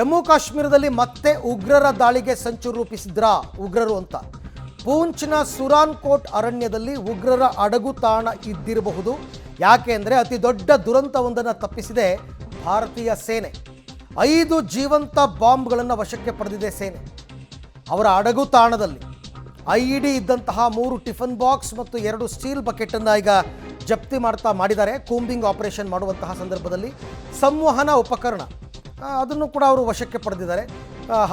ಜಮ್ಮು ಕಾಶ್ಮೀರದಲ್ಲಿ ಮತ್ತೆ ಉಗ್ರರ ದಾಳಿಗೆ ಸಂಚು ರೂಪಿಸಿದ್ರಾ ಉಗ್ರರು ಅಂತ. ಪೂಂಚ್ನ ಸುರಾನ್ಕೋಟ್ ಅರಣ್ಯದಲ್ಲಿ ಉಗ್ರರ ಅಡಗುತಾಣ ಇದ್ದಿರಬಹುದು. ಯಾಕೆ ಅಂದರೆ ಅತಿ ದೊಡ್ಡ ದುರಂತವೊಂದನ್ನು ತಪ್ಪಿಸಿದೆ ಭಾರತೀಯ ಸೇನೆ. 5 ಜೀವಂತ ಬಾಂಬ್ಗಳನ್ನು ವಶಕ್ಕೆ ಪಡೆದಿದೆ ಸೇನೆ. ಅವರ ಅಡಗುತಾಣದಲ್ಲಿ IED ಇದ್ದಂತಹ 3 ಟಿಫನ್ ಬಾಕ್ಸ್ ಮತ್ತು 2 ಸ್ಟೀಲ್ ಬಕೆಟನ್ನು ಈಗ ಜಪ್ತಿ ಮಾಡಿದ್ದಾರೆ. ಕೂಂಬಿಂಗ್ ಆಪರೇಷನ್ ಮಾಡುವಂತಹ ಸಂದರ್ಭದಲ್ಲಿ ಸಂವಹನ ಉಪಕರಣ ಅದನ್ನು ಕೂಡ ಅವರು ವಶಕ್ಕೆ ಪಡೆದಿದ್ದಾರೆ.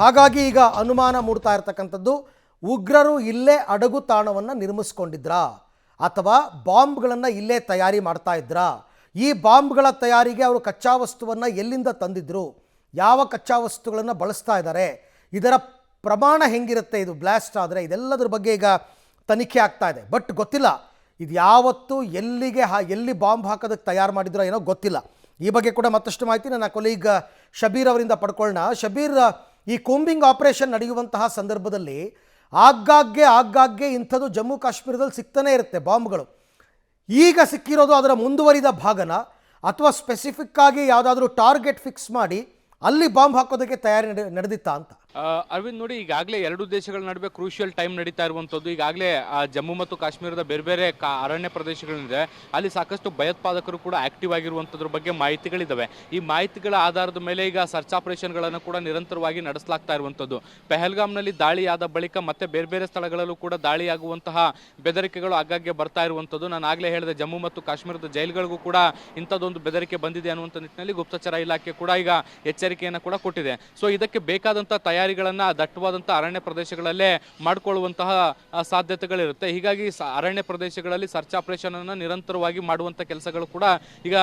ಹಾಗಾಗಿ ಈಗ ಅನುಮಾನ ಮೂಡ್ತಾ ಇರತಕ್ಕಂಥದ್ದು, ಉಗ್ರರು ಇಲ್ಲೇ ಅಡಗುತಾಣವನ್ನು ನಿರ್ಮಿಸ್ಕೊಂಡಿದ್ರಾ ಅಥವಾ ಬಾಂಬ್ಗಳನ್ನು ಇಲ್ಲೇ ತಯಾರಿ ಮಾಡ್ತಾ ಇದ್ರಾ? ಈ ಬಾಂಬ್ಗಳ ತಯಾರಿಗೆ ಅವರು ಕಚ್ಚಾ ವಸ್ತುವನ್ನು ಎಲ್ಲಿಂದ ತಂದಿದ್ರು, ಯಾವ ಕಚ್ಚಾ ವಸ್ತುಗಳನ್ನು ಬಳಸ್ತಾ ಇದ್ದಾರೆ, ಇದರ ಪ್ರಮಾಣ ಹೆಂಗಿರುತ್ತೆ, ಇದು ಬ್ಲಾಸ್ಟ್ ಆದರೆ, ಇದೆಲ್ಲದರ ಬಗ್ಗೆ ಈಗ ತನಿಖೆ ಆಗ್ತಾ ಇದೆ. ಬಟ್ ಗೊತ್ತಿಲ್ಲ ಇದು ಯಾವತ್ತು ಎಲ್ಲಿ ಬಾಂಬ್ ಹಾಕೋದಕ್ಕೆ ತಯಾರು ಮಾಡಿದ್ರೋ ಏನೋ ಗೊತ್ತಿಲ್ಲ. ಈ ಬಗ್ಗೆ ಕೂಡ ಮತ್ತಷ್ಟು ಮಾಹಿತಿ ನನ್ನ ಕೊಲೀಗ್ ಶಬೀರ್ ಅವರಿಂದ ಪಡ್ಕೊಳ್ಳೋಣ. ಶಬೀರ್, ಈ ಕೂಂಬಿಂಗ್ ಆಪರೇಷನ್ ನಡೆಯುವಂತಹ ಸಂದರ್ಭದಲ್ಲಿ ಆಗಾಗ್ಗೆ ಇಂಥದ್ದು ಜಮ್ಮು ಕಾಶ್ಮೀರದಲ್ಲಿ ಸಿಗ್ತಾನೆ ಇರುತ್ತೆ ಬಾಂಬ್ಗಳು. ಈಗ ಸಿಕ್ಕಿರೋದು ಅದರ ಮುಂದುವರಿದ ಭಾಗನ ಅಥವಾ ಸ್ಪೆಸಿಫಿಕ್ ಆಗಿ ಯಾವುದಾದ್ರೂ ಟಾರ್ಗೆಟ್ ಫಿಕ್ಸ್ ಮಾಡಿ ಅಲ್ಲಿ ಬಾಂಬ್ ಹಾಕೋದಕ್ಕೆ ತಯಾರಿ ನಡೆದಿತ್ತಾ ಅಂತ? ಅರವಿಂದ್, ನೋಡಿ, ಈಗಾಗಲೇ 2 ದೇಶಗಳ ನಡುವೆ ಕ್ರೂಷಿಯಲ್ ಟೈಮ್ ನಡೀತಾ ಇರುವಂಥದ್ದು. ಈಗಾಗಲೇ ಜಮ್ಮು ಮತ್ತು ಕಾಶ್ಮೀರದ ಬೇರೆ ಅರಣ್ಯ ಪ್ರದೇಶಗಳಿದೆ, ಅಲ್ಲಿ ಸಾಕಷ್ಟು ಭಯೋತ್ಪಾದಕರು ಕೂಡ ಆಕ್ಟಿವ್ ಆಗಿರುವಂಥದ್ರ ಬಗ್ಗೆ ಮಾಹಿತಿಗಳಿದ್ದಾವೆ. ಈ ಮಾಹಿತಿಗಳ ಆಧಾರದ ಮೇಲೆ ಈಗ ಸರ್ಚ್ ಆಪರೇಷನ್ಗಳನ್ನು ಕೂಡ ನಿರಂತರವಾಗಿ ನಡೆಸಲಾಗ್ತಾ ಇರುವಂಥದ್ದು. ಪೆಹಲ್ಗಾಮ್ನಲ್ಲಿ ದಾಳಿಯಾದ ಬಳಿಕ ಮತ್ತೆ ಬೇರೆ ಸ್ಥಳಗಳಲ್ಲೂ ಕೂಡ ದಾಳಿಯಾಗುವಂತಹ ಬೆದರಿಕೆಗಳು ಆಗಾಗ್ಗೆ ಬರ್ತಾ ಇರುವಂಥದ್ದು. ನಾನು ಆಗಲೇ ಹೇಳಿದೆ, ಜಮ್ಮು ಮತ್ತು ಕಾಶ್ಮೀರದ ಜೈಲುಗಳಿಗೂ ಕೂಡ ಇಂಥದ್ದೊಂದು ಬೆದರಿಕೆ ಬಂದಿದೆ ಅನ್ನುವಂಥ ನಿಟ್ಟಿನಲ್ಲಿ ಗುಪ್ತಚರ ಇಲಾಖೆ ಕೂಡ ಈಗ ಎಚ್ಚರಿಕೆಯನ್ನು ಕೂಡ ಕೊಟ್ಟಿದೆ. ಸೊ ಇದಕ್ಕೆ ಬೇಕಾದಂಥ ತಯಾರಿಗಳನ್ನು ದಟ್ಟವಾದಂಥ ಅರಣ್ಯ ಪ್ರದೇಶಗಳಲ್ಲೇ ಮಾಡಿಕೊಳ್ಳುವಂತಹ ಸಾಧ್ಯತೆಗಳಿರುತ್ತೆ. ಹೀಗಾಗಿ ಅರಣ್ಯ ಪ್ರದೇಶಗಳಲ್ಲಿ ಸರ್ಚ್ ಆಪರೇಷನ್ ಅನ್ನು ನಿರಂತರವಾಗಿ ಮಾಡುವಂಥ ಕೆಲಸಗಳು ಕೂಡ ಈಗ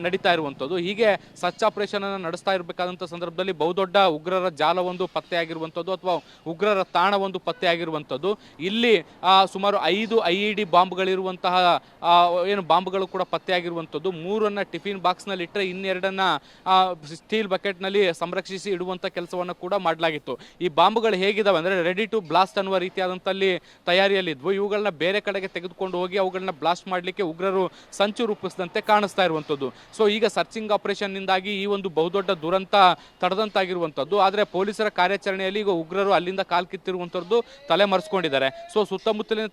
ನಡೀತಾ ಇರುವಂಥದ್ದು. ಹೀಗೆ ಸರ್ಚ್ ಆಪರೇಷನ್ ಅನ್ನು ನಡೆಸ್ತಾ ಇರಬೇಕಾದಂಥ ಸಂದರ್ಭದಲ್ಲಿ ಬಹುದೊಡ್ಡ ಉಗ್ರರ ಜಾಲವೊಂದು ಪತ್ತೆಯಾಗಿರುವಂಥದ್ದು ಅಥವಾ ಉಗ್ರರ ತಾಣವೊಂದು ಪತ್ತೆಯಾಗಿರುವಂಥದ್ದು. ಇಲ್ಲಿ ಸುಮಾರು 5 IED ಬಾಂಬ್ಗಳಿರುವಂತಹ ಏನು ಬಾಂಬ್ಗಳು ಕೂಡ ಪತ್ತೆಯಾಗಿರುವಂಥದ್ದು. 3 ಟಿಫಿನ್ ಬಾಕ್ಸ್ನಲ್ಲಿ ಇಟ್ಟರೆ ಇನ್ನೆರಡನ್ನ ಸ್ಟೀಲ್ ಬಕೆಟ್ನಲ್ಲಿ ಸಂರಕ್ಷಿಸಿ ಇಡುವಂಥ ಕೆಲಸವನ್ನು ಕೂಡ ಮಾಡಲಾಗಿತ್ತು. ಈ ಬಾಂಬ್ಗಳು ಹೇಗಿದಾವೆ ಅಂದರೆ ರೆಡಿ ಟು ಬ್ಲಾಸ್ಟ್ ಅನ್ನುವ ರೀತಿಯಾದಂಥಲ್ಲಿ ತಯಾರಿಯಲ್ಲಿದ್ವು. ಇವುಗಳನ್ನ ಬೇರೆ ಕಡೆಗೆ ತೆಗೆದುಕೊಂಡು ಹೋಗಿ ಅವುಗಳನ್ನ ಬ್ಲಾಸ್ಟ್ ಮಾಡಲಿಕ್ಕೆ ಉಗ್ರರು ಸಂಚು ರೂಪಿಸಿದಂತೆ ಕಾಣಿಸ್ತಾ ಇರುವಂಥದ್ದು. ಸೊ ಈಗ ಸರ್ಚಿಂಗ್ ಆಪರೇಷನ್ನಿಂದಾಗಿ ಈ ಒಂದು ಬಹುದೊಡ್ಡ ದುರಂತ ತಡೆದಂತಾಗಿರುವಂಥದ್ದು. ಆದರೆ ಪೊಲೀಸರ ಕಾರ್ಯಾಚರಣೆಯಲ್ಲಿ ಈಗ ಉಗ್ರರು ಅಲ್ಲಿಂದ ಕಾಲ್ ಕಿತ್ತಿರುವಂಥದ್ದು ತಲೆ ಮರೆಸ್ಕೊಂಡಿದ್ದಾರೆ. ಸೊ ಸುತ್ತಮುತ್ತಲಿನ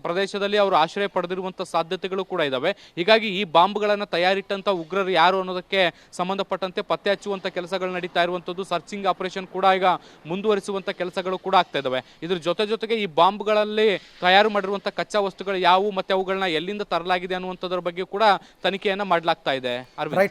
ಪ್ರದೇಶದಲ್ಲಿ ಅವರು ಆಶ್ರಯ ಪಡೆದಿರುವಂಥ ಸಾಧ್ಯತೆಗಳು ಕೂಡ ಇದ್ದಾವೆ. ಹೀಗಾಗಿ ಈ ಬಾಂಬ್ಗಳನ್ನು ತಯಾರಿಟ್ಟಂಥ ಉಗ್ರರು ಯಾರು ಅನ್ನೋದಕ್ಕೆ ಸಂಬಂಧಪಟ್ಟಂತೆ ಪತ್ತೆ ಹಚ್ಚುವಂಥ ಕೆಲಸಗಳು ನಡೀತಾ ಇರುವಂಥದ್ದು. ಸರ್ಚಿಂಗ್ ಆಪರೇಷನ್ ಕೂಡ ಈಗ ಮುಂದುವರಿಸುವಂಥ ಕೆಲಸಗಳು ಕೂಡ ಆಗ್ತಾ ಇದ್ದಾವೆ. ಇದ್ರ ಜೊತೆಗೆ ಈ ಬಾಂಬ್ಗಳಲ್ಲಿ ತಯಾರು ಮಾಡಿರುವಂಥ ಕಚ್ಚಾ ವಸ್ತುಗಳು ಯಾವುವು ಮತ್ತೆ ಅವುಗಳನ್ನ ಎಲ್ಲಿಂದ ತರಲಾಗಿದೆ ಅನ್ನುವಂಥದ್ರ ಬಗ್ಗೆ ಕೂಡ ತನಿಖೆಯನ್ನು ಮಾಡಲಾಗ್ತಾ ಇದೆ.